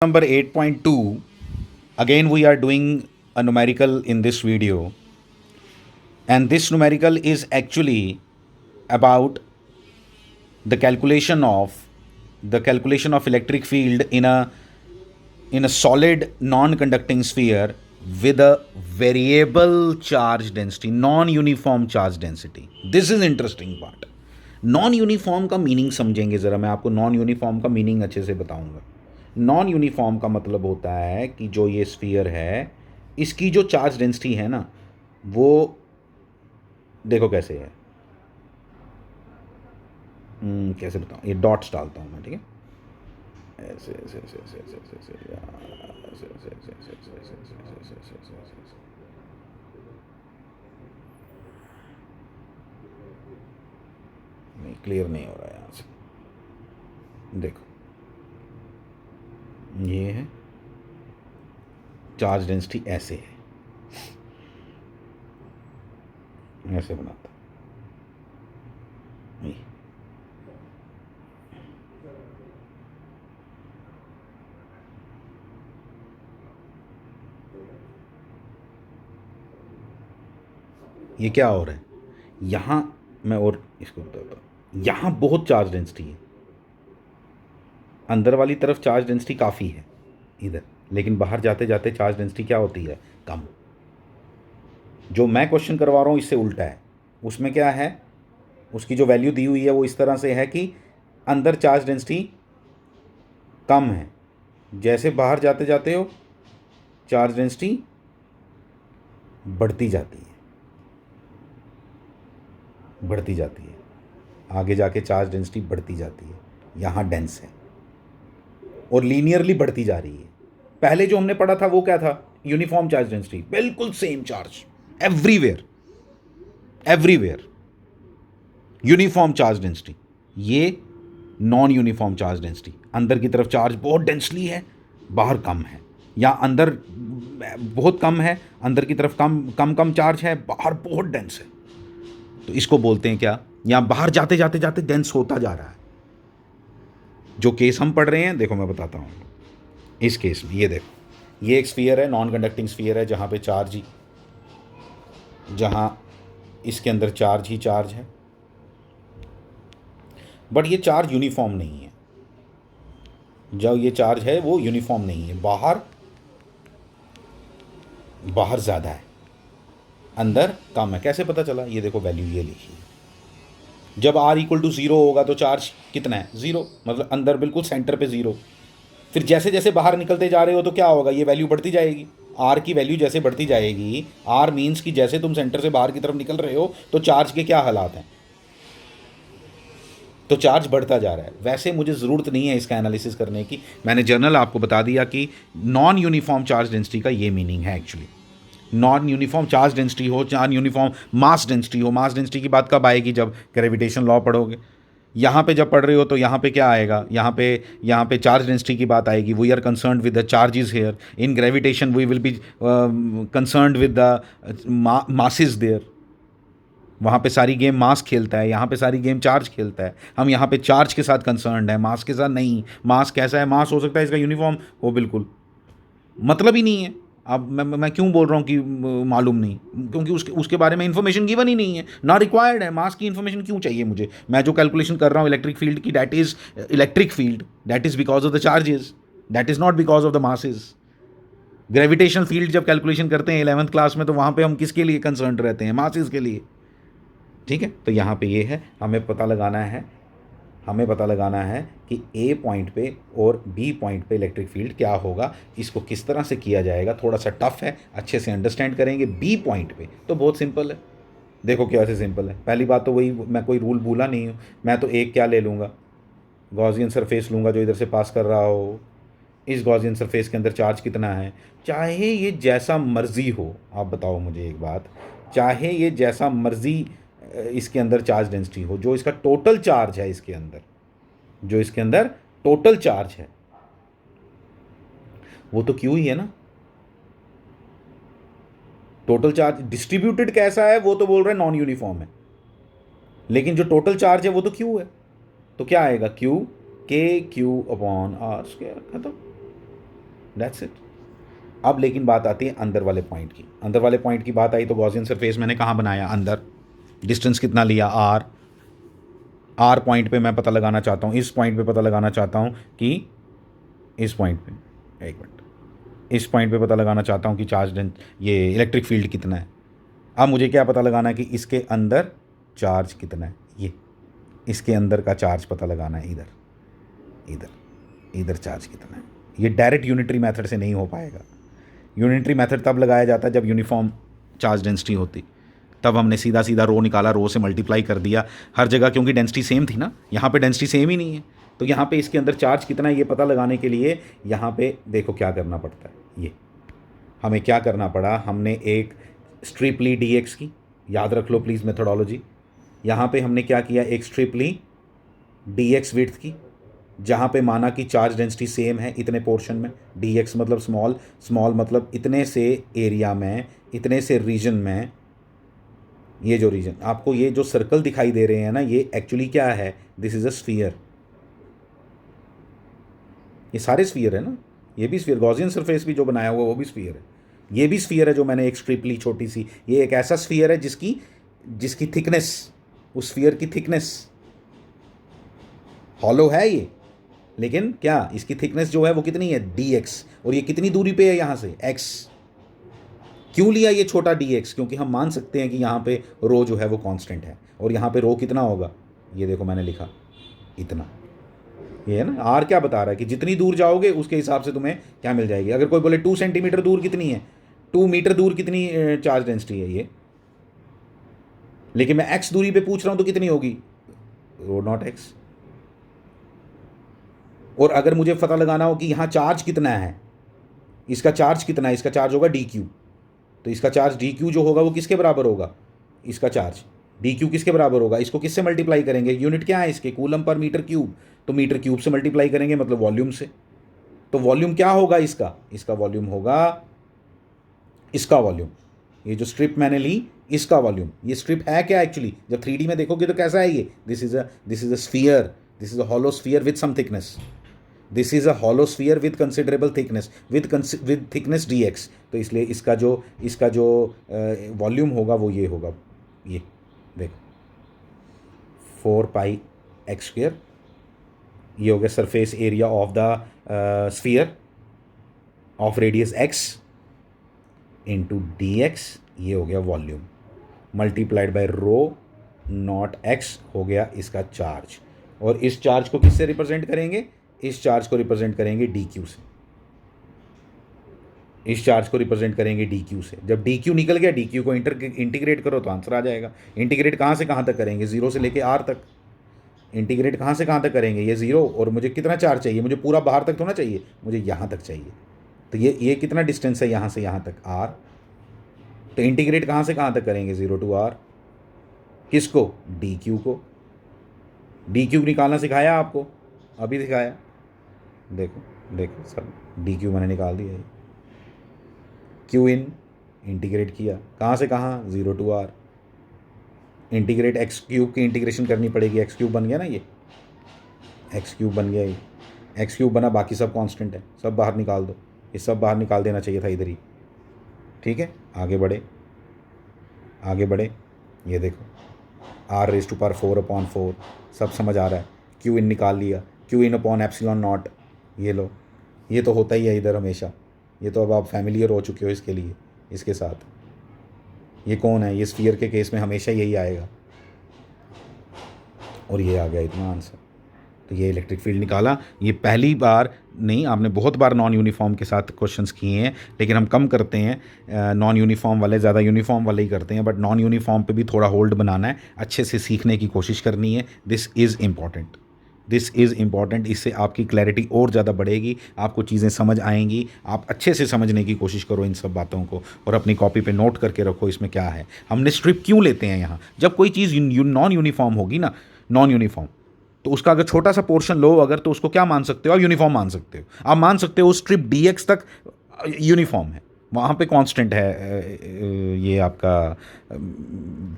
Number 8.2. Again we are doing a numerical in this video, and this numerical is actually about the calculation of electric field in a solid non-conducting sphere with a variable charge density, non-uniform charge density. This is interesting part. Non uniform का meaning समझेंगे ज़रा, मैं आपको non uniform का meaning अच्छे से बताऊंगा. Non uniform का मतलब होता है कि जो ये स्फीयर है इसकी जो चार्ज डेंसिटी है ना, वो देखो कैसे है. कैसे बताऊँ, ये डॉट्स डालता हूँ मैं, ठीक है. ऐसे ऐसे ऐसे ऐसे ऐसे ऐसे ऐसे ऐसे ऐसे ऐसे ऐसे ऐसे ऐसे ऐसे ऐसे ऐसे ऐसे ऐसे. नहीं, क्लियर नहीं हो रहा है यहाँ से. देखो ये है चार्ज डेंसिटी, ऐसे है, ऐसे बनाता ये क्या हो रहा है यहाँ. मैं और इसको बताता हूँ. यहाँ बहुत चार्ज डेंसिटी है, अंदर वाली तरफ चार्ज डेंसिटी काफ़ी है इधर, लेकिन बाहर जाते जाते चार्ज डेंसिटी क्या होती है, कम. जो मैं क्वेश्चन करवा रहा हूँ इससे उल्टा है. उसमें क्या है, उसकी जो वैल्यू दी हुई है वो इस तरह से है कि अंदर चार्ज डेंसिटी कम है, जैसे बाहर जाते जाते हो चार्ज डेंसिटी बढ़ती जाती है, बढ़ती जाती है, आगे जाके चार्ज डेंसिटी बढ़ती जाती है. यहाँ डेंस है और लीनियरली बढ़ती जा रही है. पहले जो हमने पढ़ा था वो क्या था, यूनिफॉर्म चार्ज डेंसिटी, बिल्कुल same charge everywhere, everywhere uniform charge density. ये नॉन यूनिफॉर्म चार्ज डेंसिटी, अंदर की तरफ चार्ज बहुत डेंसली है, बाहर कम है, या अंदर बहुत कम है, अंदर की तरफ कम कम कम चार्ज है, बाहर बहुत डेंस है. तो इसको बोलते हैं क्या, यहाँ बाहर जाते जाते जाते डेंस होता जा रहा है. जो केस हम पढ़ रहे हैं, देखो मैं बताता हूँ. इस केस में ये देखो, ये एक स्फीयर है, नॉन कंडक्टिंग स्फीयर है, जहाँ पे चार्ज ही, जहाँ इसके अंदर चार्ज ही चार्ज है, बट ये चार्ज यूनिफॉर्म नहीं है. जो ये चार्ज है वो यूनिफॉर्म नहीं है, बाहर बाहर ज़्यादा है, अंदर कम है. कैसे पता चला, ये देखो वैल्यू ये लिखी है. जब r इक्वल टू ज़ीरो होगा तो चार्ज कितना है, ज़ीरो, मतलब अंदर बिल्कुल सेंटर पे ज़ीरो. फिर जैसे जैसे बाहर निकलते जा रहे हो तो क्या होगा, ये वैल्यू बढ़ती जाएगी. r की वैल्यू जैसे बढ़ती जाएगी, r मीन्स कि जैसे तुम सेंटर से बाहर की तरफ निकल रहे हो तो चार्ज के क्या हालात हैं, तो चार्ज बढ़ता जा रहा है. वैसे मुझे ज़रूरत नहीं है इसका एनालिसिस करने की, मैंने जर्नल आपको बता दिया कि नॉन यूनिफॉर्म चार्ज डेंसिटी का ये मीनिंग है. Actually non uniform charge density हो, नॉन यूनिफॉर्म मास डेंसिटी हो. मास डेंसिटी की बात कब आएगी, जब ग्रेविटेशन लॉ पढ़ोगे. यहाँ पे जब पढ़ रहे हो तो यहाँ पे क्या आएगा, यहाँ पे चार्ज डेंसिटी की बात आएगी. We are concerned with the charges here. In gravitation we will be concerned with the masses there. वहाँ पे सारी गेम मास खेलता है, यहाँ पे सारी गेम चार्ज खेलता है. हम यहाँ पे चार्ज के साथ कंसर्न्ड है, मास के साथ नहीं. मास कैसा है, मास हो सकता है इसका यूनिफॉर्म हो, बिल्कुल मतलब ही नहीं है. अब मैं क्यों बोल रहा हूँ कि मालूम नहीं, क्योंकि उसके उसके बारे में इन्फॉर्मेशन गिवन ही नहीं है, ना रिक्वायर्ड है. मास की इन्फॉर्मेशन क्यों चाहिए मुझे, मैं जो कैलकुलेशन कर रहा हूँ इलेक्ट्रिक फील्ड की, that is electric field, that is because of the charges, that is not because of the masses. Gravitational field जब कैलकुलेशन करते हैं 11th क्लास में, तो वहाँ पे हम किसके लिए कंसर्न रहते हैं, मासेस के लिए. ठीक है, तो यहाँ पे ये है, हमें पता लगाना है, हमें पता लगाना है कि ए पॉइंट पे और बी पॉइंट पे इलेक्ट्रिक फील्ड क्या होगा. इसको किस तरह से किया जाएगा, थोड़ा सा टफ है, अच्छे से अंडरस्टैंड करेंगे. बी पॉइंट पे तो बहुत सिंपल है. देखो कैसे सिंपल है. पहली बात तो वही, मैं कोई रूल भूला नहीं हूँ. मैं तो एक क्या ले लूँगा, गॉसियन सरफेस लूँगा जो इधर से पास कर रहा हो. इस गॉसियन सरफेस के अंदर चार्ज कितना है, चाहे ये जैसा मर्जी हो. आप बताओ मुझे एक बात, चाहे ये जैसा मर्जी इसके अंदर चार्ज डेंसिटी हो, जो इसका टोटल चार्ज है इसके अंदर, जो इसके अंदर टोटल चार्ज है वो तो क्यू ही है ना. टोटल चार्ज डिस्ट्रीब्यूटेड कैसा है वो तो बोल रहे हैं नॉन यूनिफॉर्म है, लेकिन जो टोटल चार्ज है वो तो क्यू है. तो क्या आएगा, क्यू के क्यू अपॉन आर स्क्वायर, खत्म. That's it. अब लेकिन बात आती है अंदर वाले पॉइंट की। अंदर वाले पॉइंट की बात आई तो गॉसियन सरफेस मैंने कहाँ बनाया? अंदर। डिस्टेंस कितना लिया? आर। आर पॉइंट पे मैं पता लगाना चाहता हूँ, इस पॉइंट पे पता लगाना चाहता हूँ कि इस पॉइंट पे, एक मिनट, इस पॉइंट पे पता लगाना चाहता हूँ कि ये इलेक्ट्रिक फील्ड कितना है। अब मुझे क्या पता लगाना है कि इसके अंदर चार्ज कितना है, ये इसके अंदर का चार्ज पता लगाना है। इधर इधर इधर चार्ज कितना है। ये डायरेक्ट यूनिटरी मेथड से नहीं हो पाएगा। यूनिटरी मेथड तब लगाया जाता है जब यूनिफॉर्म चार्ज डेंसिटी होती, तब हमने सीधा सीधा रो निकाला, रो से मल्टीप्लाई कर दिया हर जगह, क्योंकि डेंसिटी सेम थी ना। यहाँ पे डेंसिटी सेम ही नहीं है, तो यहाँ पे इसके अंदर चार्ज कितना है ये पता लगाने के लिए यहाँ पे देखो क्या करना पड़ता है। ये हमें क्या करना पड़ा, हमने एक स्ट्रिप ली dx की, याद रख लो प्लीज़ मेथोडोलॉजी। यहाँ पे हमने क्या किया, एक स्ट्रिप ली dx विड्थ की, जहाँ पे माना कि चार्ज डेंसिटी सेम है इतने पोर्शन में। dx मतलब स्मॉल, स्मॉल मतलब इतने से एरिया में, इतने से रीजन में। ये जो रीजन आपको ये जो सर्कल दिखाई दे रहे हैं ना, ये एक्चुअली क्या है? This is a sphere. ये सारे स्फीयर है ना, ये भी स्फीयर, गॉसियन सरफेस भी जो बनाया हुआ वो भी स्फीयर है। ये भी स्फीयर है जो मैंने एक स्ट्रिप ली छोटी सी। ये एक ऐसा स्फीयर है जिसकी जिसकी थिकनेस, उस स्फीयर की थिकनेस हॉलो है ये, लेकिन क्या इसकी थिकनेस जो है वो कितनी है? dx। और ये कितनी दूरी पे है यहाँ से? x। क्यों लिया ये छोटा dx? क्योंकि हम मान सकते हैं कि यहाँ पे रो जो है वो कांस्टेंट है, और यहाँ पे रो कितना होगा? ये देखो मैंने लिखा इतना। ये है ना, आर क्या बता रहा है कि जितनी दूर जाओगे उसके हिसाब से तुम्हें क्या मिल जाएगी। अगर कोई बोले 2 सेंटीमीटर दूर कितनी है, 2 मीटर दूर कितनी चार्ज डेंसिटी है ये, लेकिन मैं x दूरी पे पूछ रहा हूँ तो कितनी होगी? रो नॉट x। और अगर मुझे पता लगाना हो कि यहाँ चार्ज कितना है, इसका चार्ज कितना है, इसका चार्ज होगा dq, तो इसका चार्ज dq जो होगा वो किसके बराबर होगा? इसका चार्ज dq किसके बराबर होगा? इसको किससे मल्टीप्लाई करेंगे? यूनिट क्या है इसके? कूलम पर मीटर क्यूब। तो मीटर क्यूब से मल्टीप्लाई करेंगे मतलब वॉल्यूम से। तो वॉल्यूम क्या होगा इसका? इसका वॉल्यूम होगा इसका वॉल्यूम। ये जो स्ट्रिप मैंने ली इसका वॉल्यूम। ये स्ट्रिप है क्या एक्चुअली? जब 3D में देखोगे तो कैसा है ये? This is a sphere, this is a hollow sphere with some thickness. This is a hollow sphere with considerable thickness, with thickness dx। तो इसलिए इसका जो वॉल्यूम होगा वो ये होगा, ये देखो 4 पाई एक्स स्क्वेयर। ये हो गया surface area of the sphere of radius x into dx। ये हो गया volume multiplied by rho naught x हो गया इसका चार्ज। और इस चार्ज को किससे रिप्रेजेंट करेंगे? इस चार्ज को रिप्रेजेंट करेंगे dq से। इस चार्ज को रिप्रेजेंट करेंगे dq से। जब dq निकल गया, dq को इंटीग्रेट करो तो आंसर आ जाएगा। इंटीग्रेट कहाँ से कहाँ तक करेंगे? 0 से लेके r तक। इंटीग्रेट कहाँ से कहाँ तक करेंगे? ये 0। और मुझे कितना चार्ज चाहिए? मुझे पूरा बाहर तक तो ना चाहिए, मुझे यहाँ तक चाहिए। तो ये कितना डिस्टेंस है यहाँ से यहाँ तक? r। तो इंटीग्रेट कहाँ से कहाँ तक करेंगे? 0 to r। किसको? dq को। dq निकालना सिखाया आपको? अभी दिखाया, देखो देखो सब dq मैंने निकाल दिया है। q इन इंटीग्रेट किया कहाँ से कहाँ? 0 to r। Integrate x cube की इंटीग्रेशन करनी पड़ेगी। x क्यूब बन गया ना, ये x क्यूब बन गया, ये x क्यूब बना, बाकी सब कांस्टेंट है, सब बाहर निकाल दो। ये सब बाहर निकाल देना चाहिए था इधर ही। ठीक है, आगे बढ़े आगे बढ़े। ये देखो r⁴/4 सब समझ आ रहा है। q इन निकाल लिया, q in upon epsilon not. ये लो, ये तो होता ही है इधर हमेशा। ये तो अब आप फैमिलियर हो चुके हो इसके लिए, इसके साथ। ये कौन है? ये स्फीयर के केस में हमेशा यही आएगा। और ये आ गया इतना आंसर। तो ये इलेक्ट्रिक फील्ड निकाला। ये पहली बार नहीं, आपने बहुत बार नॉन यूनिफॉर्म के साथ क्वेश्चंस किए हैं, लेकिन हम कम करते हैं नॉन यूनिफॉर्म वाले, ज़्यादा यूनिफॉर्म वाले ही करते हैं। बट नॉन यूनिफॉर्म पे भी थोड़ा होल्ड बनाना है, अच्छे से सीखने की कोशिश करनी है। This is important, this is important. इससे आपकी क्लैरिटी और ज़्यादा बढ़ेगी, आपको चीज़ें समझ आएंगी। आप अच्छे से समझने की कोशिश करो इन सब बातों को, और अपनी कॉपी पे नोट करके रखो इसमें क्या है। हमने स्ट्रिप क्यों लेते हैं यहाँ? जब कोई चीज़ नॉन यूनिफॉर्म होगी ना, नॉन यूनिफॉर्म, तो उसका अगर छोटा सा पोर्शन लो अगर, तो उसको क्या मान सकते हो? आप यूनिफॉर्म मान सकते हो। आप मान सकते हो स्ट्रिप dx तक यूनिफॉर्म है, वहाँ पे कांस्टेंट है ये आपका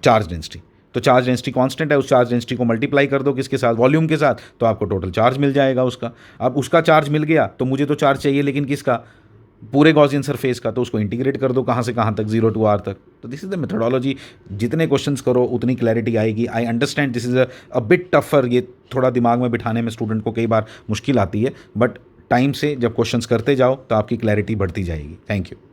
चार्ज डेंसिटी। तो चार्ज डेंसिटी कांस्टेंट है, उस चार्ज डेंसिटी को मल्टीप्लाई कर दो किसके साथ? वॉल्यूम के साथ, तो आपको टोटल चार्ज मिल जाएगा उसका। अब उसका चार्ज मिल गया तो मुझे तो चार्ज चाहिए, लेकिन किसका? पूरे गॉसियन सरफेस का, तो उसको इंटीग्रेट कर दो कहाँ से कहाँ तक, 0 to r तक। तो दिस इज़ द मेथोडोलॉजी। जितने क्वेश्चंस करो उतनी क्लैरिटी आएगी। I understand this is a bit tougher, ये थोड़ा दिमाग में बिठाने में स्टूडेंट को कई बार मुश्किल आती है, बट टाइम से जब क्वेश्चंस करते जाओ तो आपकी क्लैरिटी बढ़ती जाएगी। Thank you.